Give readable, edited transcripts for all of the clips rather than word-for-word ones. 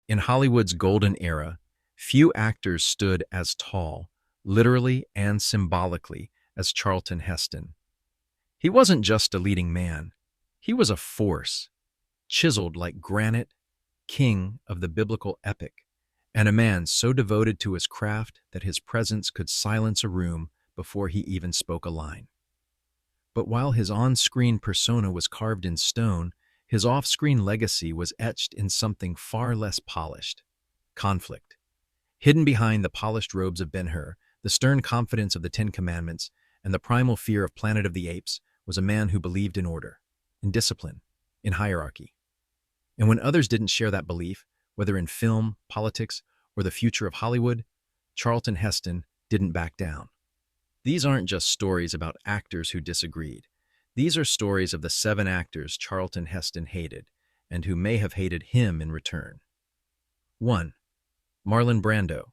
In Hollywood's golden era, few actors stood as tall, literally and symbolically, as Charlton Heston. He wasn't just a leading man. He was a force, chiseled like granite, king of the biblical epic, and a man so devoted to his craft that his presence could silence a room before he even spoke a line. But while his on-screen persona was carved in stone, his off-screen legacy was etched in something far less polished: conflict. Hidden behind the polished robes of Ben Hur, the stern confidence of the Ten Commandments, and the primal fear of Planet of the Apes was a man who believed in order, in discipline, in hierarchy. And when others didn't share that belief, whether in film, politics, or the future of Hollywood, Charlton Heston didn't back down. These aren't just stories about actors who disagreed. These are stories of the 7 actors Charlton Heston hated, and who may have hated him in return. 1. Marlon Brando.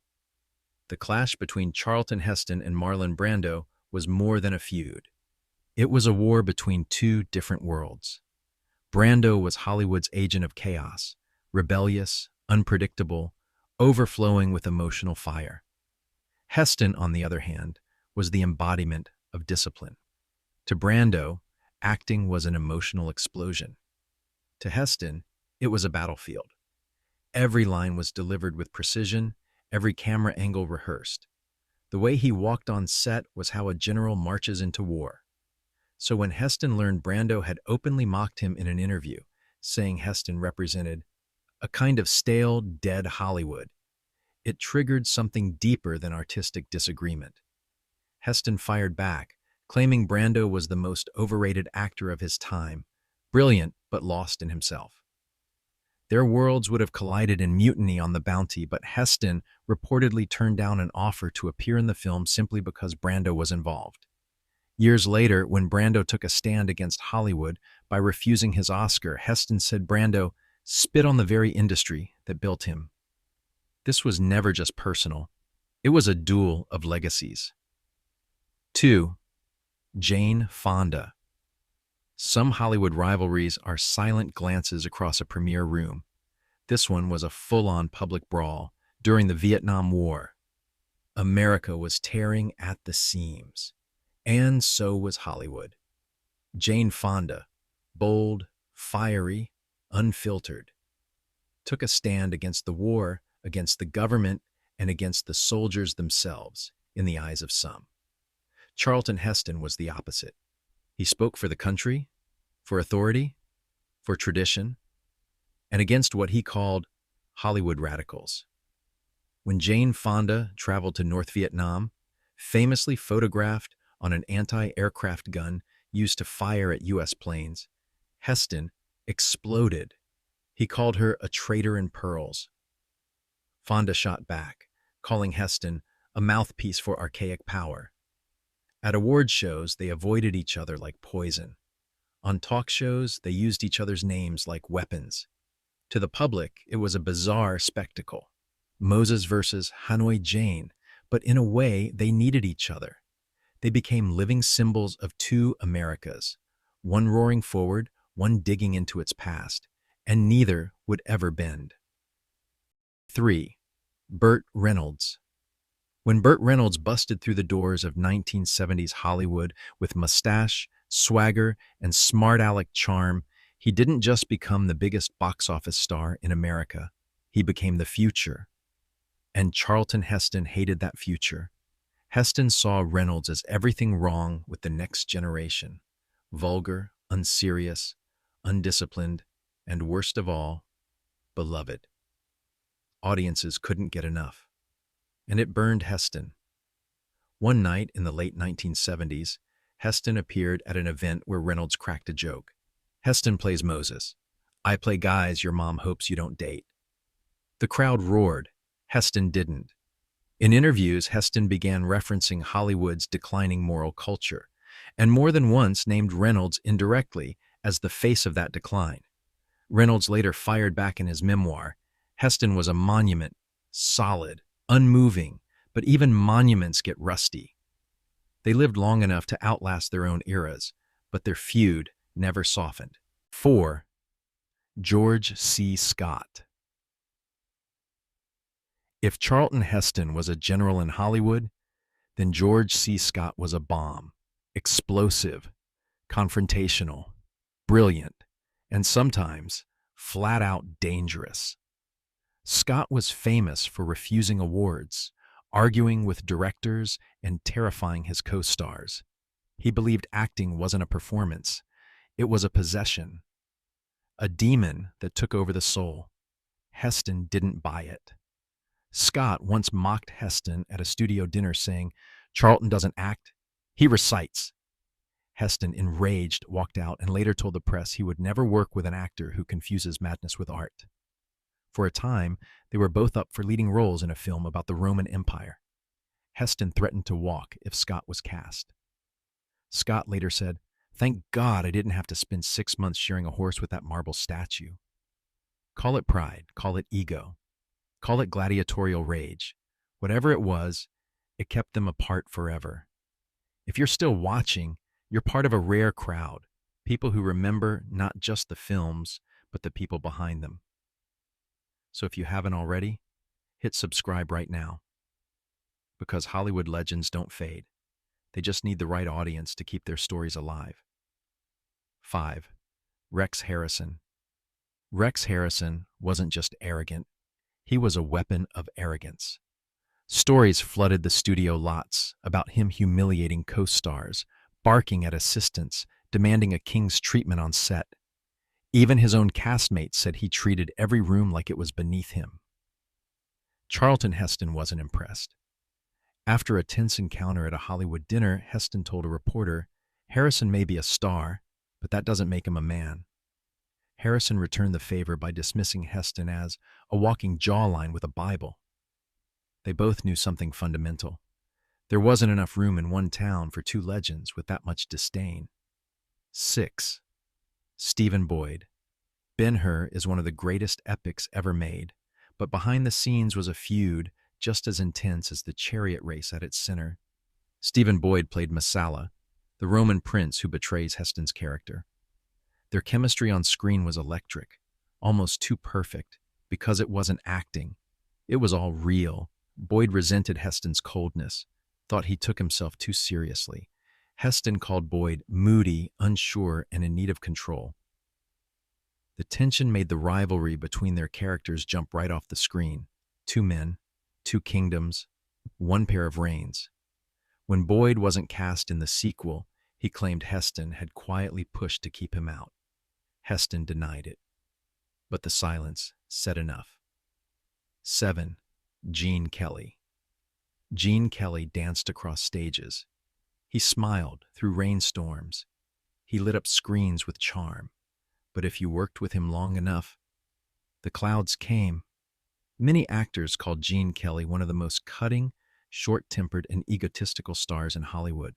The clash between Charlton Heston and Marlon Brando was more than a feud. It was a war between 2 different worlds. Brando was Hollywood's agent of chaos, rebellious, unpredictable, overflowing with emotional fire. Heston, on the other hand, was the embodiment of discipline. To Brando, acting was an emotional explosion. To Heston, it was a battlefield. Every line was delivered with precision, every camera angle rehearsed. The way he walked on set was how a general marches into war. So when Heston learned Brando had openly mocked him in an interview, saying Heston represented a kind of stale, dead Hollywood, it triggered something deeper than artistic disagreement. Heston fired back, claiming Brando was the most overrated actor of his time, brilliant but lost in himself. Their worlds would have collided in mutiny on the Bounty, but Heston reportedly turned down an offer to appear in the film simply because Brando was involved. Years later, when Brando took a stand against Hollywood by refusing his Oscar, Heston said Brando spit on the very industry that built him. This was never just personal. It was a duel of legacies. 2. Jane Fonda. Some Hollywood rivalries are silent glances across a premiere room. This one was a full-on public brawl during the Vietnam War. America was tearing at the seams, and so was Hollywood. Jane Fonda, bold, fiery, unfiltered, took a stand against the war, against the government, and against the soldiers themselves, in the eyes of some. Charlton Heston was the opposite. He spoke for the country, for authority, for tradition, and against what he called Hollywood radicals. When Jane Fonda traveled to North Vietnam, famously photographed on an anti-aircraft gun used to fire at U.S. planes, Heston exploded. He called her a traitor in pearls. Fonda shot back, calling Heston a mouthpiece for archaic power. At award shows, they avoided each other like poison. On talk shows, they used each other's names like weapons. To the public, it was a bizarre spectacle. Moses versus Hanoi Jane, but in a way, they needed each other. They became living symbols of 2 Americas, one roaring forward, one digging into its past, and neither would ever bend. 3. Burt Reynolds. When Burt Reynolds busted through the doors of 1970s Hollywood with mustache, swagger, and smart-aleck charm, he didn't just become the biggest box office star in America. He became the future. And Charlton Heston hated that future. Heston saw Reynolds as everything wrong with the next generation: vulgar, unserious, undisciplined, and worst of all, beloved. Audiences couldn't get enough. And it burned Heston. One night in the late 1970s, Heston appeared at an event where Reynolds cracked a joke. Heston plays Moses. I play guys your mom hopes you don't date. The crowd roared. Heston didn't. In interviews, Heston began referencing Hollywood's declining moral culture, and more than once named Reynolds indirectly as the face of that decline. Reynolds later fired back in his memoir. Heston was a monument, solid, unmoving, but even monuments get rusty. They lived long enough to outlast their own eras, but their feud never softened. 4. George C. Scott. If Charlton Heston was a general in Hollywood, then George C. Scott was a bomb. Explosive, confrontational, brilliant, and sometimes flat out dangerous. Scott was famous for refusing awards, arguing with directors, and terrifying his co-stars. He believed acting wasn't a performance, it was a possession, a demon that took over the soul. Heston didn't buy it. Scott once mocked Heston at a studio dinner, saying, "Charlton doesn't act, he recites." Heston, enraged, walked out and later told the press he would never work with an actor who confuses madness with art. For a time, they were both up for leading roles in a film about the Roman Empire. Heston threatened to walk if Scott was cast. Scott later said, "Thank God I didn't have to spend 6 months shearing a horse with that marble statue." Call it pride, call it ego, call it gladiatorial rage. Whatever it was, it kept them apart forever. If you're still watching, you're part of a rare crowd, people who remember not just the films, but the people behind them. So if you haven't already, hit subscribe right now. Because Hollywood legends don't fade. They just need the right audience to keep their stories alive. 5. Rex Harrison. Rex Harrison wasn't just arrogant. He was a weapon of arrogance. Stories flooded the studio lots about him humiliating co-stars, barking at assistants, demanding a king's treatment on set. Even his own castmates said he treated every room like it was beneath him. Charlton Heston wasn't impressed. After a tense encounter at a Hollywood dinner, Heston told a reporter, "Harrison may be a star, but that doesn't make him a man." Harrison returned the favor by dismissing Heston as a walking jawline with a Bible. They both knew something fundamental. There wasn't enough room in one town for two legends with that much disdain. 6. Stephen Boyd. Ben Hur is one of the greatest epics ever made, but behind the scenes was a feud just as intense as the chariot race at its center. Stephen Boyd played Messala, the Roman prince who betrays Heston's character. Their chemistry on screen was electric, almost too perfect, because it wasn't acting. It was all real. Boyd resented Heston's coldness, thought he took himself too seriously. Heston called Boyd moody, unsure, and in need of control. The tension made the rivalry between their characters jump right off the screen. Two men, two kingdoms, one pair of reins. When Boyd wasn't cast in the sequel, he claimed Heston had quietly pushed to keep him out. Heston denied it. But the silence said enough. 7. Gene Kelly. Gene Kelly danced across stages. He smiled through rainstorms. He lit up screens with charm. But if you worked with him long enough, the clouds came. Many actors called Gene Kelly one of the most cutting, short-tempered, and egotistical stars in Hollywood.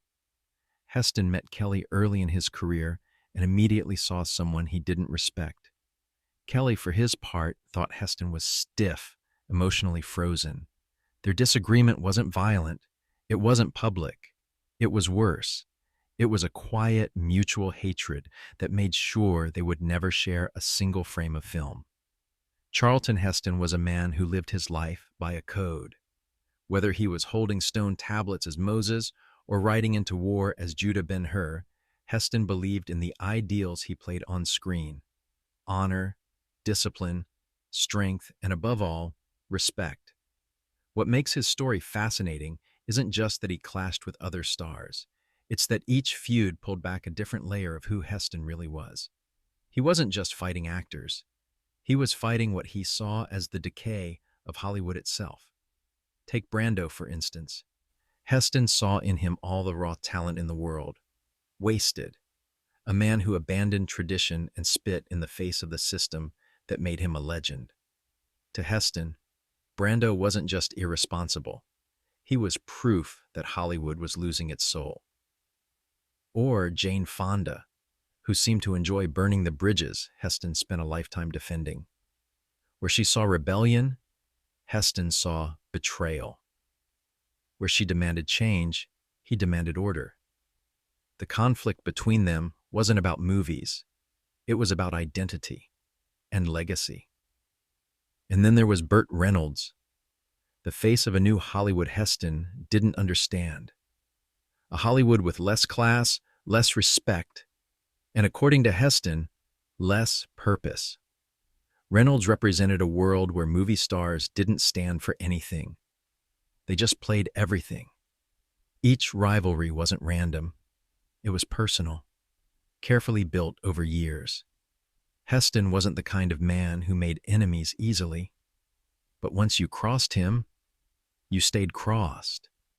Heston met Kelly early in his career and immediately saw someone he didn't respect. Kelly, for his part, thought Heston was stiff, emotionally frozen. Their disagreement wasn't violent. It wasn't public. It was worse. It was a quiet, mutual hatred that made sure they would never share a single frame of film. Charlton Heston was a man who lived his life by a code. Whether he was holding stone tablets as Moses or riding into war as Judah Ben Hur, Heston believed in the ideals he played on screen: honor, discipline, strength, and above all, respect. What makes his story fascinating isn't just that he clashed with other stars. It's that each feud pulled back a different layer of who Heston really was. He wasn't just fighting actors. He was fighting what he saw as the decay of Hollywood itself. Take Brando, for instance. Heston saw in him all the raw talent in the world. Wasted. A man who abandoned tradition and spit in the face of the system that made him a legend. To Heston, Brando wasn't just irresponsible. He was proof that Hollywood was losing its soul. Or Jane Fonda, who seemed to enjoy burning the bridges Heston spent a lifetime defending. Where she saw rebellion, Heston saw betrayal. Where she demanded change, he demanded order. The conflict between them wasn't about movies. It was about identity and legacy. And then there was Burt Reynolds. The face of a new Hollywood Heston didn't understand. A Hollywood with less class, less respect, and according to Heston, less purpose. Reynolds represented a world where movie stars didn't stand for anything. They just played everything. Each rivalry wasn't random. It was personal, carefully built over years. Heston wasn't the kind of man who made enemies easily. But once you crossed him, you stayed crossed.